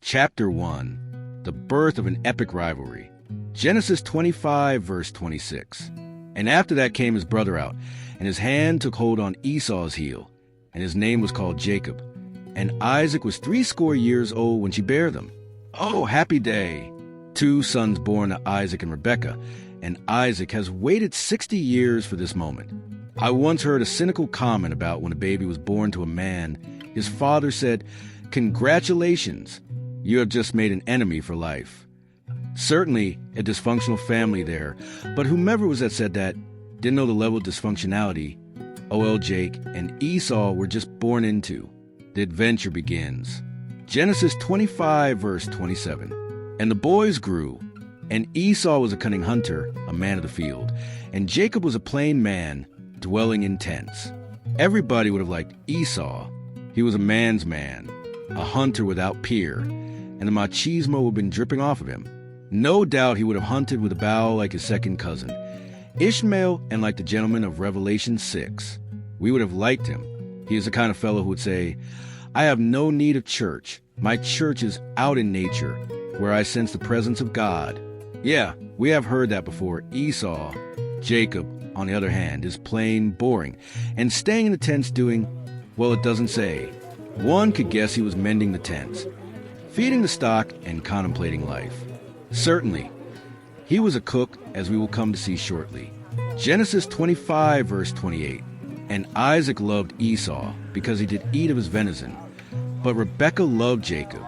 Chapter 1. The Birth of an Epic Rivalry. Genesis 25, verse 26. And after that came his brother out, and his hand took hold on Esau's heel, and his name was called Jacob. And Isaac was 80 years old when she bare them. Oh, happy day! 2 sons born to Isaac and Rebekah, and Isaac has waited 60 years for this moment. I once heard a cynical comment about when a baby was born to a man. His father said, "Congratulations, you have just made an enemy for life." Certainly a dysfunctional family there, but whomever was that said that didn't know the level of dysfunctionality Jake and Esau were just born into. The adventure begins. Genesis 25, verse 27. And the boys grew, and Esau was a cunning hunter, a man of the field, and Jacob was a plain man, dwelling in tents. Everybody would have liked Esau. He was a man's man, a hunter without peer, and the machismo would have been dripping off of him. No doubt he would have hunted with a bow like his second cousin, Ishmael, and like the gentleman of Revelation 6. We would have liked him. He is the kind of fellow who would say, "I have no need of church. My church is out in nature, where I sense the presence of God." Yeah, we have heard that before. Esau. Jacob, on the other hand, is plain boring, and staying in the tents doing, well, it doesn't say. One could guess he was mending the tents, feeding the stock, and contemplating life. Certainly, he was a cook, as we will come to see shortly. Genesis 25, verse 28. And Isaac loved Esau, because he did eat of his venison. But Rebekah loved Jacob.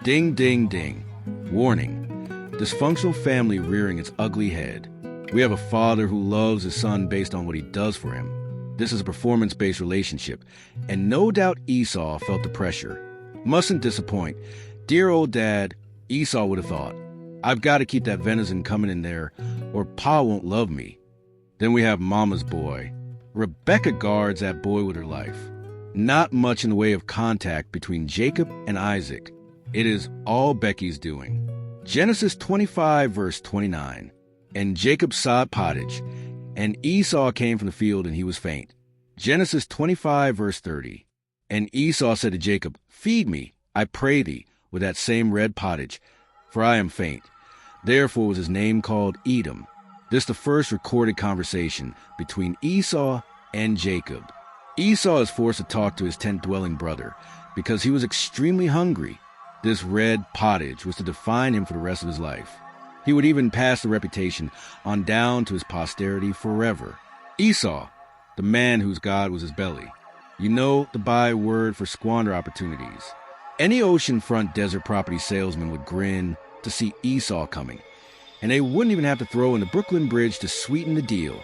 Ding, ding, ding. Warning. Dysfunctional family rearing its ugly head. We have a father who loves his son based on what he does for him. This is a performance-based relationship, and no doubt Esau felt the pressure. Mustn't disappoint. Dear old dad, Esau would have thought, "I've got to keep that venison coming in there, or Pa won't love me." Then we have Mama's boy. Rebekah guards that boy with her life. Not much in the way of contact between Jacob and Isaac. It is all Becky's doing. Genesis 25, verse 29. And Jacob sowed pottage, and Esau came from the field, and he was faint. Genesis 25, verse 30. And Esau said to Jacob, "Feed me, I pray thee, with that same red pottage, for I am faint." Therefore was his name called Edom. This the first recorded conversation between Esau and Jacob. Esau is forced to talk to his tent-dwelling brother because he was extremely hungry. This red pottage was to define him for the rest of his life. He would even pass the reputation on down to his posterity forever. Esau, the man whose God was his belly. You know the byword for squander opportunities. Any oceanfront desert property salesman would grin to see Esau coming, and they wouldn't even have to throw in the Brooklyn Bridge to sweeten the deal.